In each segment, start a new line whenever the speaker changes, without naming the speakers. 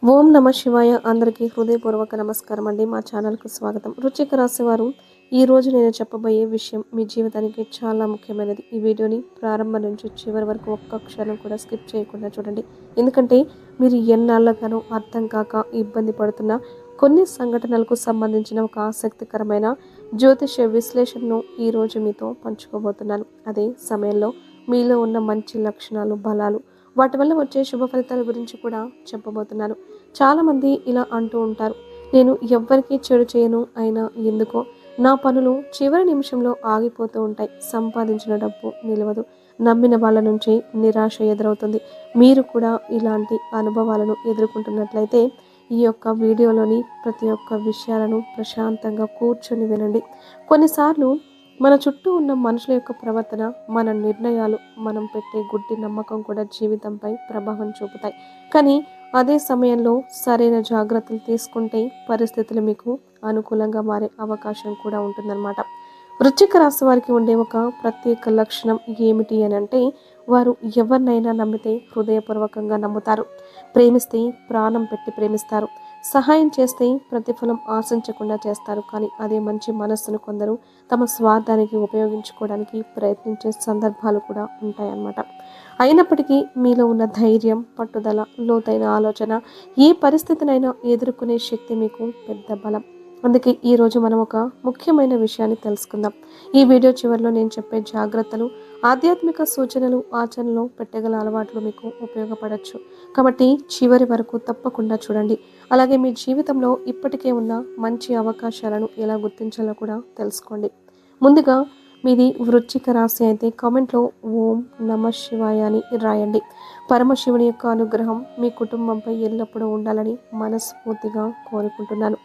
ఓం నమ శివాయ. అందరికీ హృదయపూర్వక నమస్కారం అండి. మా ఛానల్కు స్వాగతం. వృశ్చిక రాశి వారు ఈరోజు నేను చెప్పబోయే విషయం మీ జీవితానికి చాలా ముఖ్యమైనది. ఈ వీడియోని ప్రారంభం నుంచి చివరి వరకు ఒక్క క్షణం కూడా స్కిప్ చేయకుండా చూడండి. ఎందుకంటే మీరు ఎన్నాళ్ళగానో అర్థం కాక ఇబ్బంది పడుతున్న కొన్ని సంఘటనలకు సంబంధించిన ఒక ఆసక్తికరమైన జ్యోతిష్య విశ్లేషణను ఈరోజు మీతో పంచుకోబోతున్నాను. అదే సమయంలో మీలో ఉన్న మంచి లక్షణాలు, బలాలు, వాటి వల్ల వచ్చే శుభ ఫలితాల గురించి కూడా చెప్పబోతున్నాను. చాలామంది ఇలా అంటూ ఉంటారు, నేను ఎవ్వరికీ చెడు చేయను, అయినా ఎందుకో నా పనులు చివరి నిమిషంలో ఆగిపోతూ ఉంటాయి. సంపాదించిన డబ్బు నిలవదు, నమ్మిన వాళ్ళ నుంచి నిరాశ ఎదురవుతుంది. మీరు కూడా ఇలాంటి అనుభవాలను ఎదుర్కొంటున్నట్లయితే ఈ యొక్క వీడియోలోని ప్రతి ఒక్క విషయాలను ప్రశాంతంగా కూర్చొని వినండి. కొన్నిసార్లు మన చుట్టూ ఉన్న మనుషుల యొక్క ప్రవర్తన, మన నిర్ణయాలు, మనం పెట్టే గుడ్డి నమ్మకం కూడా జీవితంపై ప్రభావం చూపుతాయి. కానీ అదే సమయంలో సరైన జాగ్రత్తలు తీసుకుంటే పరిస్థితులు మీకు అనుకూలంగా మారే అవకాశం కూడా ఉంటుందన్నమాట. వృశ్చిక రాశి వారికి ఉండే ఒక ప్రత్యేక లక్షణం ఏమిటి అని అంటే, వారు ఎవరినైనా నమ్మితే హృదయపూర్వకంగా నమ్ముతారు, ప్రేమిస్తే ప్రాణం పెట్టి ప్రేమిస్తారు, సహాయం చేస్తే ప్రతిఫలం ఆశించకుండా చేస్తారు. కానీ అదే మంచి మనస్సును కొందరు తమ స్వార్థానికి ఉపయోగించుకోవడానికి ప్రయత్నించే సందర్భాలు కూడా ఉంటాయన్నమాట. అయినప్పటికీ మీలో ఉన్న ధైర్యం, పట్టుదల, లోతైన ఆలోచన ఏ పరిస్థితినైనా ఎదుర్కొనే శక్తి మీకు పెద్ద బలం. అందుకే ఈరోజు మనం ఒక ముఖ్యమైన విషయాన్ని తెలుసుకుందాం. ఈ వీడియో చివరిలో నేను చెప్పే జాగ్రత్తలు, ఆధ్యాత్మిక సూచనలు, ఆచరణలో పెట్టగల అలవాట్లు మీకు ఉపయోగపడవచ్చు. కాబట్టి చివరి వరకు తప్పకుండా చూడండి. అలాగే మీ జీవితంలో ఇప్పటికే ఉన్న మంచి అవకాశాలను ఎలా గుర్తించాలో కూడా తెలుసుకోండి. ముందుగా మీది వృశ్చిక రాశి అయితే కామెంట్లో ఓం నమ శివాయ అని రాయండి. పరమశివుని యొక్క అనుగ్రహం మీ కుటుంబంపై ఎల్లప్పుడూ ఉండాలని మనస్ఫూర్తిగా కోరుకుంటున్నాను.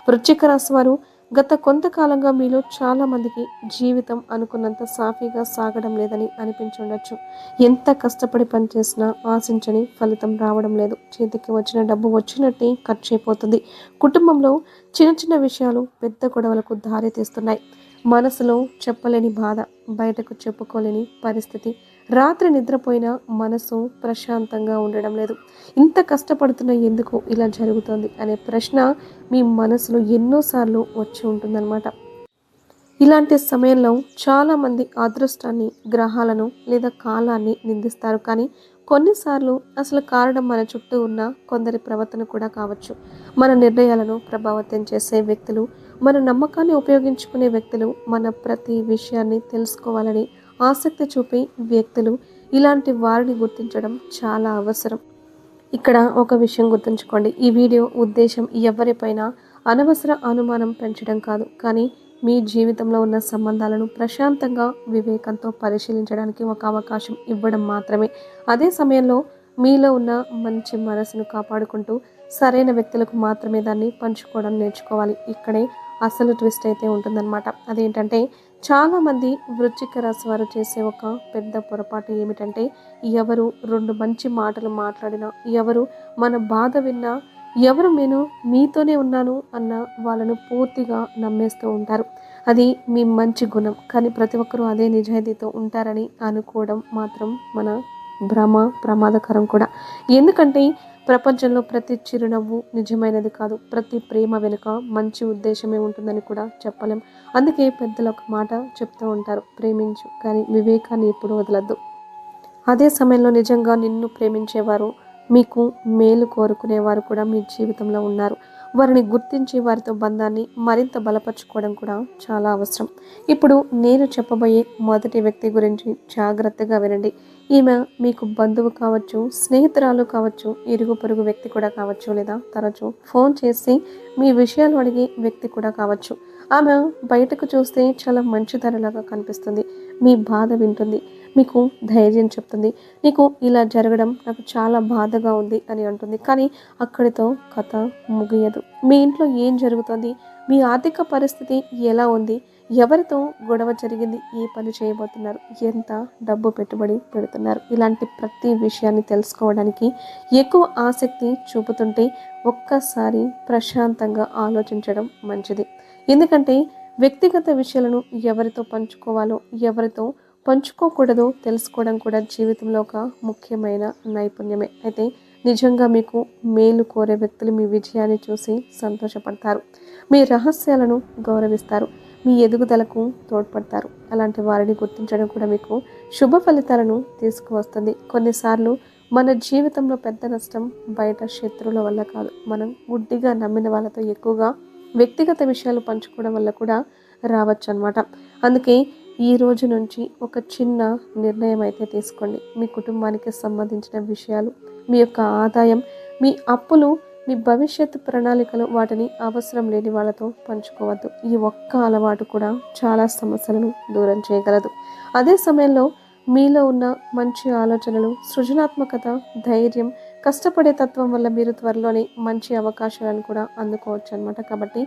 వృశ్చిక రాశి వారు గత కొంతకాలంగా మీలో చాలా మందికి జీవితం అనుకున్నంత సాఫీగా సాగడం లేదని అనిపించుండొచ్చు. ఎంత కష్టపడి పనిచేసినా ఆశించని ఫలితం రావడం లేదు. చేతికి వచ్చిన డబ్బు వచ్చినట్టే ఖర్చు అయిపోతుంది. కుటుంబంలో చిన్న చిన్న విషయాలు పెద్ద గొడవలకు దారి తీస్తున్నాయి. మనసులో చెప్పలేని బాధ, బయటకు చెప్పుకోలేని పరిస్థితి. రాత్రి నిద్రపోయినా మనసు ప్రశాంతంగా ఉండడం లేదు. ఇంత కష్టపడుతున్న ఎందుకు ఇలా జరుగుతోంది అనే ప్రశ్న మీ మనసులో ఎన్నోసార్లు వచ్చి ఉంటుందన్నమాట. ఇలాంటి సమయంలో చాలామంది అదృష్టాన్ని, గ్రహాలను లేదా కాలాన్ని నిందిస్తారు. కానీ కొన్నిసార్లు అసలు కారణం మన చుట్టూ ఉన్న కొందరి ప్రవర్తన కూడా కావచ్చు. మన నిర్ణయాలను ప్రభావితం చేసే వ్యక్తులు, మన నమ్మకాన్ని ఉపయోగించుకునే వ్యక్తులు, మన ప్రతి విషయాన్ని తెలుసుకోవాలని ఆసక్తి చూపే వ్యక్తులు, ఇలాంటి వారిని గుర్తించడం చాలా అవసరం. ఇక్కడ ఒక విషయం గుర్తుంచుకోండి, ఈ వీడియో ఉద్దేశం ఎవరిపైన అనవసర అనుమానం పెంచడం కాదు, కానీ మీ జీవితంలో ఉన్న సంబంధాలను ప్రశాంతంగా, వివేకంతో పరిశీలించడానికి ఒక అవకాశం ఇవ్వడం మాత్రమే. అదే సమయంలో మీలో ఉన్న మంచి మనసును కాపాడుకుంటూ సరైన వ్యక్తులకు మాత్రమే దాన్ని పంచుకోవడం నేర్చుకోవాలి. ఇక్కడే అసలు ట్విస్ట్ అయితే ఉంటుందన్నమాట. అదేంటంటే, చాలామంది వృశ్చిక రాశి వారు చేసే ఒక పెద్ద పొరపాటు ఏమిటంటే, ఎవరు రెండు మంచి మాటలు మాట్లాడినా, ఎవరు మన బాధ విన్నా, ఎవరు నేను మీతోనే ఉన్నాను అన్న వాళ్ళను పూర్తిగా నమ్మేస్తూ ఉంటారు. అది మీ మంచి గుణం, కానీ ప్రతి ఒక్కరూ అదే నిజాయితీతో ఉంటారని అనుకోవడం మాత్రం మన భ్రమ, ప్రమాదకరం కూడా. ఎందుకంటే ప్రపంచంలో ప్రతి చిరునవ్వు నిజమైనది కాదు. ప్రతి ప్రేమ వెనుక మంచి ఉద్దేశమే ఉంటుందని కూడా చెప్పలేం. అందుకే పెద్దలు ఒక మాట చెప్తూ ఉంటారు, ప్రేమించు కానీ వివేకాన్ని ఎప్పుడు వదలద్దు. అదే సమయంలో నిజంగా నిన్ను ప్రేమించేవారు, మీకు మేలు కోరుకునేవారు కూడా మీ జీవితంలో ఉన్నారు. వారిని గుర్తించి వారితో బంధాన్ని మరింత బలపరుచుకోవడం కూడా చాలా అవసరం. ఇప్పుడు నేను చెప్పబోయే మొదటి వ్యక్తి గురించి జాగ్రత్తగా వినండి. ఈమె మీకు బంధువు కావచ్చు, స్నేహితురాలు కావచ్చు, ఇరుగు పొరుగు వ్యక్తి కూడా కావచ్చు, లేదా తరచూ ఫోన్ చేసి మీ విషయాలు అడిగే వ్యక్తి కూడా కావచ్చు. ఆమె బయటకు చూస్తే చాలా మంచితనలాగా కనిపిస్తుంది. మీ బాధ వింటుంది, మీకు ధైర్యం చెప్తుంది. నీకు ఇలా జరగడం నాకు చాలా బాధగా ఉంది అని అంటుంది. కానీ అక్కడితో కథ ముగియదు. మీ ఇంట్లో ఏం జరుగుతుంది, మీ ఆర్థిక పరిస్థితి ఎలా ఉంది, ఎవరితో గొడవ జరిగింది, ఏ పని చేయబోతున్నారు, ఎంత డబ్బు పెట్టుబడి పెడుతున్నారు, ఇలాంటి ప్రతి విషయాన్ని తెలుసుకోవడానికి ఎక్కువ ఆసక్తి చూపుతుంటే ఒక్కసారి ప్రశాంతంగా ఆలోచించడం మంచిది. ఎందుకంటే వ్యక్తిగత విషయాలను ఎవరితో పంచుకోవాలో, ఎవరితో పంచుకోకూడదో తెలుసుకోవడం కూడా జీవితంలో ఒక ముఖ్యమైన నైపుణ్యమే. అయితే నిజంగా మీకు మేలు కోరే వ్యక్తులు మీ విజయాన్ని చూసి సంతోషపడతారు. మీ రహస్యాలను గౌరవిస్తారు. మీ ఎదుగుదలకు తోడ్పడతారు. అలాంటి వారిని గుర్తించడం కూడా మీకు శుభ ఫలితాలను తీసుకువస్తుంది. కొన్నిసార్లు మన జీవితంలో పెద్ద నష్టం బయట శత్రువుల వల్ల కాదు, మనం గుడ్డిగా నమ్మిన వాళ్ళతో ఎక్కువగా వ్యక్తిగత విషయాలు పంచుకోవడం వల్ల కూడా రావచ్చు అన్నమాట. అందుకే ఈ రోజు నుంచి ఒక చిన్న నిర్ణయం అయితే తీసుకోండి. మీ కుటుంబానికి సంబంధించిన విషయాలు, మీ యొక్క ఆదాయం, మీ అప్పులు, మీ భవిష్యత్తు ప్రణాళికలు వాటిని అవసరం లేని వాళ్ళతో పంచుకోవద్దు. ఈ ఒక్క అలవాటు కూడా చాలా సమస్యలను దూరం చేయగలదు. అదే సమయంలో మీలో ఉన్న మంచి ఆలోచనలు, సృజనాత్మకత, ధైర్యం, కష్టపడే తత్వం వల్ల మీరు త్వరలోనే మంచి అవకాశాలను కూడా అందుకోవచ్చు అనమాట. కాబట్టి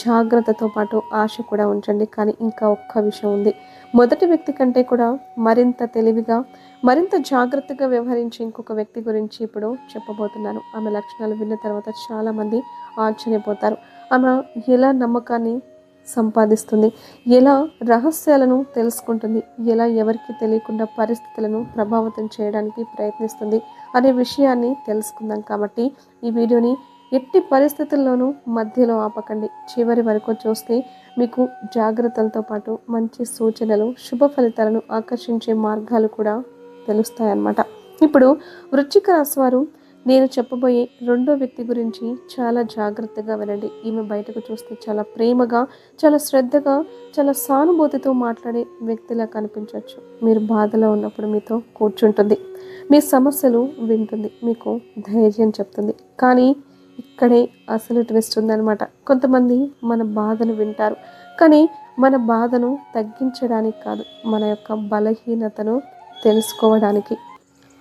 జాగ్రత్తతో పాటు ఆశ కూడా ఉంచండి. కానీ ఇంకా ఒక్క విషయం ఉంది. మొదటి వ్యక్తి కంటే కూడా మరింత తెలివిగా, మరింత జాగ్రత్తగా వ్యవహరించే ఇంకొక వ్యక్తి గురించి ఇప్పుడు చెప్పబోతున్నాను. ఆమె లక్షణాలు విన్న తర్వాత చాలామంది ఆశ్చర్యపోతారు. ఆమె ఎలా నమ్మకాన్ని సంపాదిస్తుంది, ఎలా రహస్యాలను తెలుసుకుంటుంది, ఎలా ఎవరికి తెలియకుండా పరిస్థితులను ప్రభావితం చేయడానికి ప్రయత్నిస్తుంది అనే విషయాన్ని తెలుసుకుందాం. కాబట్టి ఈ వీడియోని ఎట్టి పరిస్థితుల్లోనూ మధ్యలో ఆపకండి. చివరి వరకు చూస్తే మీకు జాగ్రత్తలతో పాటు మంచి సూచనలు, శుభ ఫలితాలను ఆకర్షించే మార్గాలు కూడా తెలుస్తాయన్నమాట. ఇప్పుడు వృశ్చిక రాశి వారు, నేను చెప్పబోయే రెండో వ్యక్తి గురించి చాలా జాగ్రత్తగా వినండి. ఈమె బయటకు చూస్తే చాలా ప్రేమగా, చాలా శ్రద్ధగా, చాలా సానుభూతితో మాట్లాడే వ్యక్తిలా కనిపించవచ్చు. మీరు బాధలో ఉన్నప్పుడు మీతో కూర్చుంటుంది, మీ సమస్యలు వింటుంది, మీకు ధైర్యం చెప్తుంది. కానీ ఇక్కడే అసలు ట్విస్ట్ ఉందన్నమాట. కొంతమంది మన బాధను వింటారు, కానీ మన బాధను తగ్గించడానికి కాదు, మన యొక్క బలహీనతను తెలుసుకోవడానికి.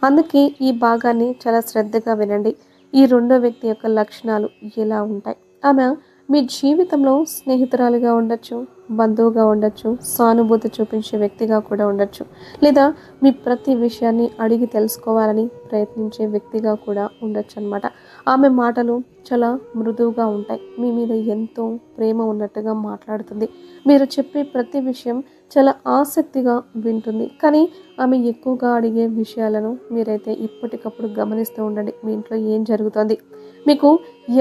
అందుకే ఈ భాగాన్ని చాలా శ్రద్ధగా వినండి. ఈ రెండో వ్యక్తి యొక్క లక్షణాలు ఎలా ఉంటాయి? ఆమె మీ జీవితంలో స్నేహితురాలుగా ఉండొచ్చు, బంధువుగా ఉండొచ్చు, సానుభూతి చూపించే వ్యక్తిగా కూడా ఉండొచ్చు, లేదా మీ ప్రతి విషయాన్ని అడిగి తెలుసుకోవాలని ప్రయత్నించే వ్యక్తిగా కూడా ఉండొచ్చు అనమాట. ఆమె మాటలు చాలా మృదువుగా ఉంటాయి. మీ మీద ఎంతో ప్రేమ ఉన్నట్టుగా మాట్లాడుతుంది. మీరు చెప్పే ప్రతి విషయం చాలా ఆసక్తిగా వింటుంది. కానీ ఆమె ఎక్కువగా అడిగే విషయాలను మీరైతే ఇప్పటికప్పుడు గమనిస్తూ ఉండండి. మీ ఇంట్లో ఏం జరుగుతోంది, మీకు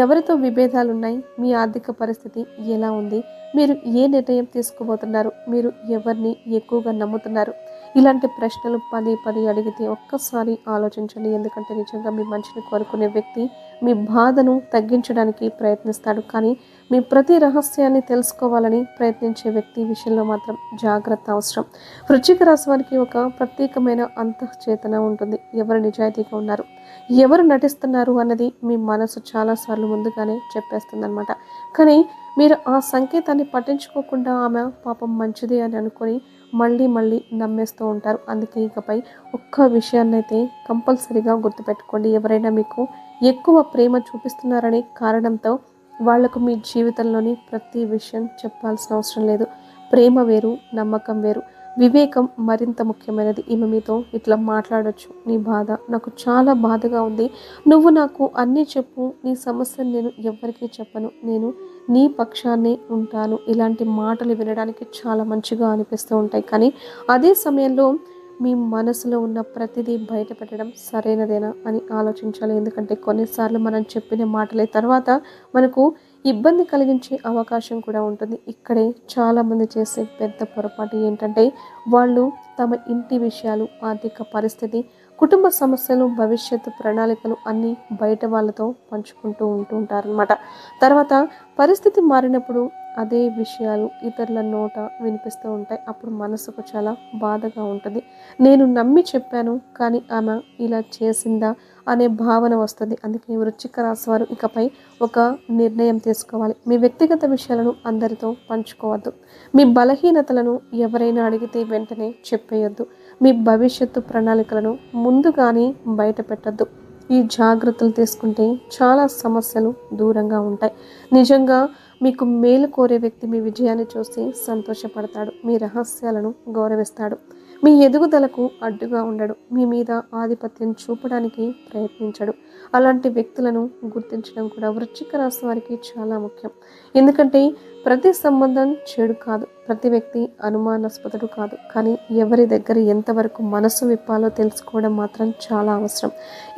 ఎవరితో విభేదాలు ఉన్నాయి, మీ ఆర్థిక పరిస్థితి ఎలా ఉంది, మీరు ఏ నిర్ణయం తీసుకోబోతున్నారు, మీరు ఎవరిని ఎక్కువగా నమ్ముతున్నారు, ఇలాంటి ప్రశ్నలు పదే పదే అడిగితే ఒక్కసారి ఆలోచించండి. ఎందుకంటే నిజంగా మీ మంచిని కోరుకునే వ్యక్తి మీ బాధను తగ్గించడానికి ప్రయత్నిస్తాడు. కానీ మీ ప్రతి రహస్యాన్ని తెలుసుకోవాలని ప్రయత్నించే వ్యక్తి విషయంలో మాత్రం జాగ్రత్త అవసరం. వృశ్చిక రాశి వారికి ఒక ప్రత్యేకమైన అంతఃచేతన ఉంటుంది. ఎవరు నిజాయితీగా ఉన్నారు, ఎవరు నటిస్తున్నారు అన్నది మీ మనసు చాలాసార్లు ముందుగానే చెప్పేస్తుందన్నమాట. కానీ మీరు ఆ సంకేతాన్ని పట్టించుకోకుండా ఆమె పాపం మంచిది అని అనుకొని మళ్ళీ నమ్మేస్తూ ఉంటారు. అందుకే ఇకపై ఒక్క విషయాన్నైతే కంపల్సరీగా గుర్తుపెట్టుకోండి. ఎవరైనా మీకు ఎక్కువ ప్రేమ చూపిస్తున్నారనే కారణంతో వాళ్లకు మీ జీవితంలోని ప్రతి విషయం చెప్పాల్సిన అవసరం లేదు. ప్రేమ వేరు, నమ్మకం వేరు, వివేకం మరింత ముఖ్యమైనది. ఈమె మీతో ఇట్లా మాట్లాడొచ్చు. నీ బాధ నాకు చాలా బాధగా ఉంది, నువ్వు నాకు అన్నీ చెప్పు, నీ సమస్యను నేను ఎవ్వరికీ చెప్పను, నేను నీ పక్షాన్నే ఉంటాను. ఇలాంటి మాటలు వినడానికి చాలా మంచిగా అనిపిస్తూ ఉంటాయి. కానీ అదే సమయంలో మీ మనసులో ఉన్న ప్రతిదీ బయట పెట్టడం సరైనదేనా అని ఆలోచించాలి. ఎందుకంటే కొన్నిసార్లు మనం చెప్పిన మాటలే తర్వాత మనకు ఇబ్బంది కలిగించే అవకాశం కూడా ఉంటుంది. ఇక్కడే చాలామంది చేసే పెద్ద పొరపాటు ఏంటంటే వాళ్ళు తమ ఇంటి విషయాలు, ఆర్థిక పరిస్థితి, కుటుంబ సమస్యలు, భవిష్యత్తు ప్రణాళికలు అన్నీ బయట వాళ్ళతో పంచుకుంటూ ఉంటారనమాట. తర్వాత పరిస్థితి మారినప్పుడు అదే విషయాలు ఇతరుల నోట వినిపిస్తూ ఉంటాయి. అప్పుడు మనసుకు చాలా బాధగా ఉంటుంది. నేను నమ్మి చెప్పాను కానీ ఆమె ఇలా చేసిందా అనే భావన వస్తుంది. అందుకే వృశ్చిక రాశి వారు ఇకపై ఒక నిర్ణయం తీసుకోవాలి. మీ వ్యక్తిగత విషయాలను అందరితో పంచుకోవద్దు. మీ బలహీనతలను ఎవరైనా అడిగితే వెంటనే చెప్పేయొద్దు. మీ భవిష్యత్తు ప్రణాళికలను ముందుగానే బయట పెట్టద్దు. ఈ జాగ్రత్తలు తీసుకుంటే చాలా సమస్యలు దూరంగా ఉంటాయి. నిజంగా మీకు మేలు కోరే వ్యక్తి మీ విజయాన్ని చూసి సంతోషపడతాడు. మీ రహస్యాలను గౌరవిస్తాడు. మీ ఎదుగుదలకు అడ్డుగా ఉండడు. మీ మీద ఆధిపత్యం చూపడానికి ప్రయత్నించడు. అలాంటి వ్యక్తులను గుర్తించడం కూడా వృశ్చిక రాశి వారికి చాలా ముఖ్యం. ఎందుకంటే ప్రతి సంబంధం చెడు కాదు, ప్రతి వ్యక్తి అనుమానాస్పదుడు కాదు. కానీ ఎవరి దగ్గర ఎంతవరకు మనసు విప్పాలో తెలుసుకోవడం మాత్రం చాలా అవసరం.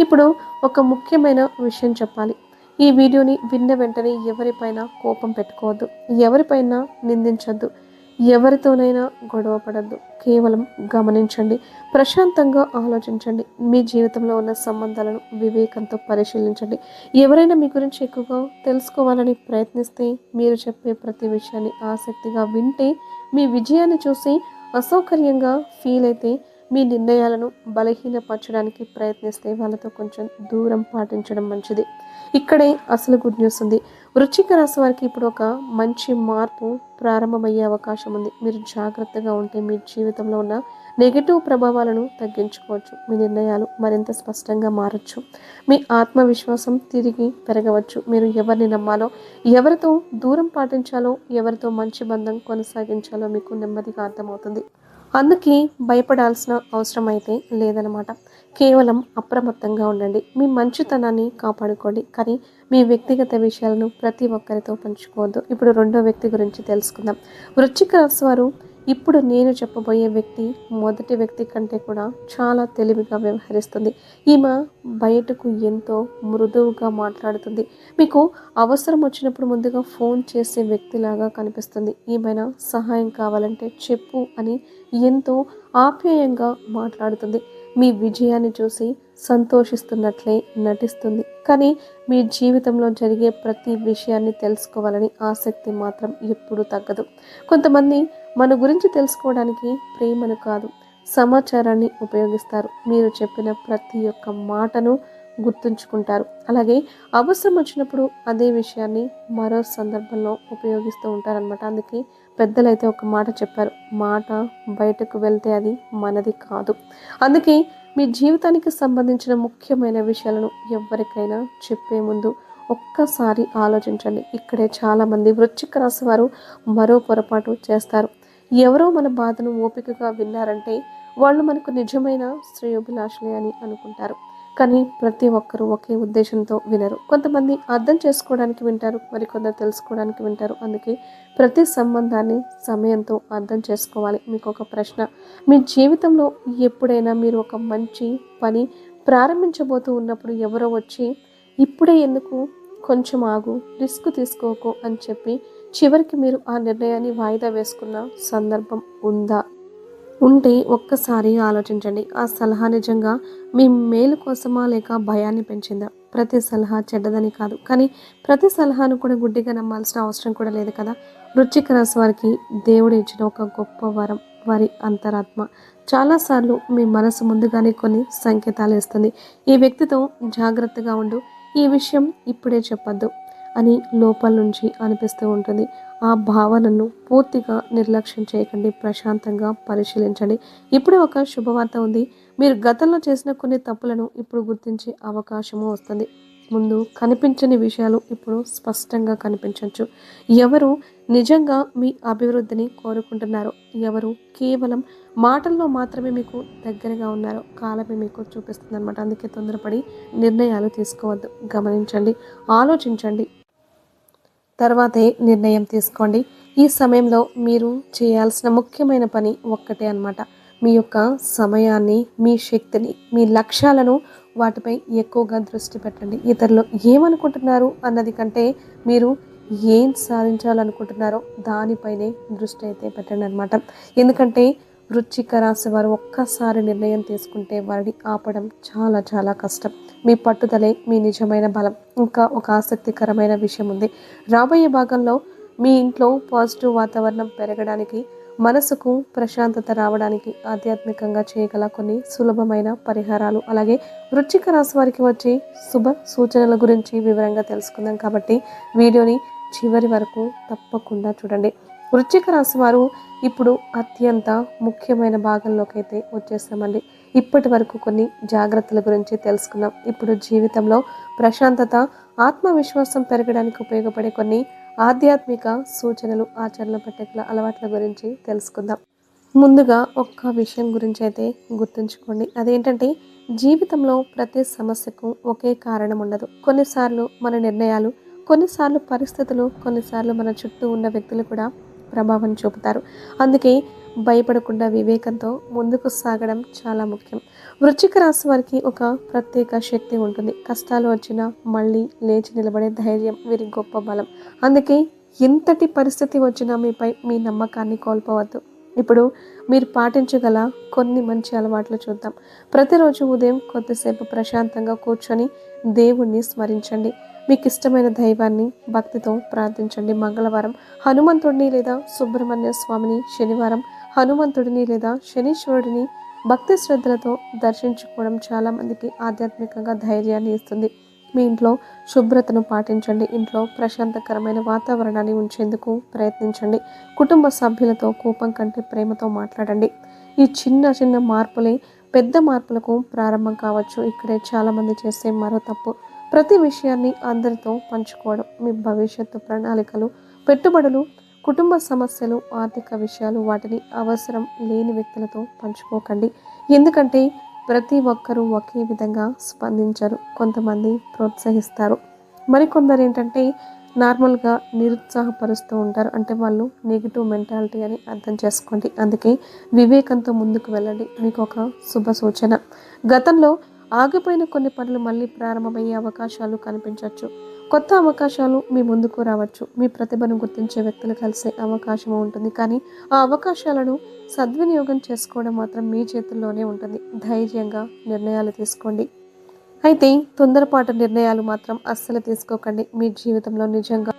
ఇప్పుడు ఒక ముఖ్యమైన విషయం చెప్పాలి. ఈ వీడియోని విన్న వెంటనే ఎవరిపైన కోపం పెట్టుకోవద్దు, ఎవరిపైన నిందించొద్దు, ఎవరితోనైనా గొడవ పడద్దు. కేవలం గమనించండి, ప్రశాంతంగా ఆలోచించండి. మీ జీవితంలో ఉన్న సంబంధాలను వివేకంతో పరిశీలించండి. ఎవరైనా మీ గురించి ఎక్కువగా తెలుసుకోవాలని ప్రయత్నిస్తే మీరు చెప్పే ప్రతి విషయాన్ని ఆసక్తిగా వింటే, మీ విజయాన్ని చూసి అసౌకర్యంగా ఫీల్ అయితే, మీ నిర్ణయాలను బలహీనపరచడానికి ప్రయత్నిస్తే వాళ్ళతో కొంచెం దూరం పాటించడం మంచిది. ఇక్కడే అసలు గుడ్ న్యూస్ ఉంది. వృశ్చిక రాశి వారికి ఇప్పుడు ఒక మంచి మార్పు ప్రారంభమయ్యే అవకాశం ఉంది. మీరు జాగ్రత్తగా ఉంటే మీ జీవితంలో ఉన్న నెగిటివ్ ప్రభావాలను తగ్గించుకోవచ్చు. మీ నిర్ణయాలు మరింత స్పష్టంగా మారచ్చు. మీ ఆత్మవిశ్వాసం తిరిగి పెరగవచ్చు. మీరు ఎవరిని నమ్మాలో, ఎవరితో దూరం పాటించాలో, ఎవరితో మంచి బంధం కొనసాగించాలో మీకు నెమ్మదిగా అర్థమవుతుంది. అందుకే భయపడాల్సిన అవసరం అయితే లేదనమాట. కేవలం అప్రమత్తంగా ఉండండి. మీ మంచితనాన్ని కాపాడుకోండి. కానీ మీ వ్యక్తిగత విషయాలను ప్రతి ఒక్కరితో పంచుకోవద్దు. ఇప్పుడు రెండో వ్యక్తి గురించి తెలుసుకుందాం. వృశ్చిక రాశి వారు ఇప్పుడు నేను చెప్పబోయే వ్యక్తి మొదటి వ్యక్తి కంటే కూడా చాలా తెలివిగా వ్యవహరిస్తుంది. ఈమె బయటకు ఎంతో మృదువుగా మాట్లాడుతుంది. మీకు అవసరం వచ్చినప్పుడు ముందుగా ఫోన్ చేసే వ్యక్తిలాగా కనిపిస్తుంది. ఏమైనా సహాయం కావాలంటే చెప్పు అని ఎంతో ఆప్యాయంగా మాట్లాడుతుంది. మీ విజయాన్ని చూసి సంతోషిస్తున్నట్లే నటిస్తుంది. కానీ మీ జీవితంలో జరిగే ప్రతి విషయాన్ని తెలుసుకోవాలని ఆసక్తి మాత్రం ఎప్పుడూ తగ్గదు. కొంతమంది మన గురించి తెలుసుకోవడానికి ప్రేమను కాదు, సమాచారాన్ని ఉపయోగిస్తారు. మీరు చెప్పిన ప్రతి ఒక్క మాటను గుర్తుంచుకుంటారు. అలాగే అవసరం వచ్చినప్పుడు అదే విషయాన్ని మరో సందర్భంలో ఉపయోగిస్తూ ఉంటారనమాట. అందుకే పెద్దలైతే ఒక మాట చెప్పారు, మాట బయటకు వెళ్తే అది మనది కాదు. అందుకే మీ జీవితానికి సంబంధించిన ముఖ్యమైన విషయాలను ఎవరికైనా చెప్పే ముందు ఒక్కసారి ఆలోచించండి. ఇక్కడే చాలామంది వృశ్చిక రాశి వారు మరో పొరపాటు చేస్తారు. ఎవరో మన బాధను ఓపికగా విన్నారంటే వాళ్ళు మనకు నిజమైన శ్రేయోభిలాషులే అని అనుకుంటారు. కానీ ప్రతి ఒక్కరూ ఒకే ఉద్దేశంతో వినరు. కొంతమంది అర్థం చేసుకోవడానికి వింటారు, మరికొందరు తెలుసుకోవడానికి వింటారు. అందుకే ప్రతి సంబంధాన్ని సమయంతో అర్థం చేసుకోవాలి. మీకు ఒక ప్రశ్న, మీ జీవితంలో ఎప్పుడైనా మీరు ఒక మంచి పని ప్రారంభించబోతూ ఉన్నప్పుడు ఎవరో వచ్చి ఇప్పుడే ఎందుకు, కొంచెం ఆగు, రిస్క్ తీసుకోకు అని చెప్పి చివరికి మీరు ఆ నిర్ణయాన్ని వాయిదా వేసుకున్న సందర్భం ఉందా? ఉంటే ఒక్కసారి ఆలోచించండి. ఆ సలహా నిజంగా మీ మేలు కోసమా లేక భయాన్ని పెంచిందా? ప్రతి సలహా చెడ్డదని కాదు, కానీ ప్రతి సలహాను కూడా గుడ్డిగా నమ్మాల్సిన అవసరం కూడా లేదు కదా. వృశ్చిక రాశి వారికి దేవుడు ఇచ్చిన ఒక గొప్ప వరం వారి అంతరాత్మ. చాలాసార్లు మీ మనసు ముందుగానే కొన్ని సంకేతాలు ఇస్తుంది. ఈ వ్యక్తితో జాగ్రత్తగా ఉండు, ఈ విషయం ఇప్పుడే చెప్పొద్దు అని లోపల నుంచి అనిపిస్తూ ఉంటుంది. ఆ భావనను పూర్తిగా నిర్లక్ష్యం చేయకండి. ప్రశాంతంగా పరిశీలించండి. ఇప్పుడే ఒక శుభవార్త ఉంది. మీరు గతంలో చేసిన కొన్ని తప్పులను ఇప్పుడు గుర్తించే అవకాశము వస్తుంది. ముందు కనిపించని విషయాలు ఇప్పుడు స్పష్టంగా కనిపించవచ్చు. ఎవరు నిజంగా మీ అభివృద్ధిని కోరుకుంటున్నారో, ఎవరు కేవలం మాటల్లో మాత్రమే మీకు దగ్గరగా ఉన్నారో కాలమే మీకు చూపిస్తుంది అనమాట. అందుకే తొందరపడి నిర్ణయాలు తీసుకోవద్దు. గమనించండి, ఆలోచించండి, తర్వాతే నిర్ణయం తీసుకోండి. ఈ సమయంలో మీరు చేయాల్సిన ముఖ్యమైన పని ఒక్కటే అన్నమాట. మీ యొక్క సమయాన్ని, మీ శక్తిని, మీ లక్ష్యాలను వాటిపై ఎక్కువగా దృష్టి పెట్టండి. ఇతరులు ఏమనుకుంటున్నారు అన్నది కంటే మీరు ఏం సాధించాలనుకుంటున్నారో దానిపైనే దృష్టి అయితే పెట్టండి అనమాట. ఎందుకంటే వృశ్చిక రాశి వారు ఒక్కసారి నిర్ణయం తీసుకుంటే వారిని ఆపడం చాలా చాలా కష్టం. మీ పట్టుదలే మీ నిజమైన బలం. ఇంకా ఒక ఆసక్తికరమైన విషయం ఉంది. రాబోయే భాగంలో మీ ఇంట్లో పాజిటివ్ వాతావరణం పెరగడానికి, మనసుకు ప్రశాంతత రావడానికి ఆధ్యాత్మికంగా చేయగల కొన్ని సులభమైన పరిహారాలు, అలాగే వృశ్చిక రాశి వారికి వచ్చే శుభ సూచనల గురించి వివరంగా తెలుసుకుందాం. కాబట్టి వీడియోని చివరి వరకు తప్పకుండా చూడండి. వృశ్చిక రాశి వారు ఇప్పుడు అత్యంత ముఖ్యమైన భాగంలోకి అయితే వచ్చేసామండి. ఇప్పటి వరకు కొన్ని జాగ్రత్తల గురించి తెలుసుకున్నాం. ఇప్పుడు జీవితంలో ప్రశాంతత, ఆత్మవిశ్వాసం పెరగడానికి ఉపయోగపడే కొన్ని ఆధ్యాత్మిక సూచనలు, ఆచరణ పట్టగల అలవాట్ల గురించి తెలుసుకుందాం. ముందుగా ఒక్క విషయం గురించి అయితే గుర్తుంచుకోండి. అదేంటంటే జీవితంలో ప్రతి సమస్యకు ఒకే కారణం ఉండదు. కొన్నిసార్లు మన నిర్ణయాలు, కొన్నిసార్లు పరిస్థితులు, కొన్నిసార్లు మన చుట్టూ ఉన్న వ్యక్తులు కూడా ప్రభావం చూపుతారు. అందుకే భయపడకుండా వివేకంతో ముందుకు సాగడం చాలా ముఖ్యం. వృశ్చిక రాశి వారికి ఒక ప్రత్యేక శక్తి ఉంటుంది. కష్టాలు వచ్చినా మళ్ళీ లేచి నిలబడే ధైర్యం వీరి గొప్ప బలం. అందుకే ఎంతటి పరిస్థితి వచ్చినా మీపై మీ నమ్మకాన్ని కోల్పోవద్దు. ఇప్పుడు మీరు పాటించగల కొన్ని మంచి అలవాట్లు చూద్దాం. ప్రతిరోజు ఉదయం కొద్దిసేపు ప్రశాంతంగా కూర్చొని దేవుణ్ణి స్మరించండి. మీకు ఇష్టమైన దైవాన్ని భక్తితో ప్రార్థించండి. మంగళవారం హనుమంతుడిని లేదా సుబ్రహ్మణ్య స్వామిని, శనివారం హనుమంతుడిని లేదా శనీశ్వరుడిని భక్తి శ్రద్ధలతో దర్శించుకోవడం చాలామందికి ఆధ్యాత్మికంగా ధైర్యాన్ని ఇస్తుంది. మీ ఇంట్లో శుభ్రతను పాటించండి. ఇంట్లో ప్రశాంతకరమైన వాతావరణాన్ని ఉంచేందుకు ప్రయత్నించండి. కుటుంబ సభ్యులతో కోపం కంటే ప్రేమతో మాట్లాడండి. ఈ చిన్న చిన్న మార్పులే పెద్ద మార్పులకు ప్రారంభం కావచ్చు. ఇక్కడే చాలామంది చేసే మరో తప్పు, ప్రతి విషయాన్ని అందరితో పంచుకోవడం. మీ భవిష్యత్తు ప్రణాళికలు, పెట్టుబడులు, కుటుంబ సమస్యలు, ఆర్థిక విషయాలు వాటిని అవసరం లేని వ్యక్తులతో పంచుకోకండి. ఎందుకంటే ప్రతి ఒక్కరూ ఒకే విధంగా స్పందించరు. కొంతమంది ప్రోత్సహిస్తారు, మరికొందరు ఏంటంటే నార్మల్గా నిరుత్సాహపరుస్తూ ఉంటారు. అంటే వాళ్ళు నెగిటివ్ మెంటాలిటీ అని అర్థం చేసుకోండి. అందుకే వివేకంతో ముందుకు వెళ్ళండి. మీకు ఒక శుభ సూచన. గతంలో ఆగిపోయిన కొన్ని పనులు మళ్ళీ ప్రారంభమయ్యే అవకాశాలు కనిపించవచ్చు. కొత్త అవకాశాలు మీ ముందుకు రావచ్చు. మీ ప్రతిభను గుర్తించే వ్యక్తులు కలిసే అవకాశం ఉంటుంది. కానీ ఆ అవకాశాలను సద్వినియోగం చేసుకోవడం మాత్రం మీ చేతుల్లోనే ఉంటుంది. ధైర్యంగా నిర్ణయాలు తీసుకోండి. అయితే తొందరపాటు నిర్ణయాలు మాత్రం అస్సలు తీసుకోకండి. మీ జీవితంలో నిజంగా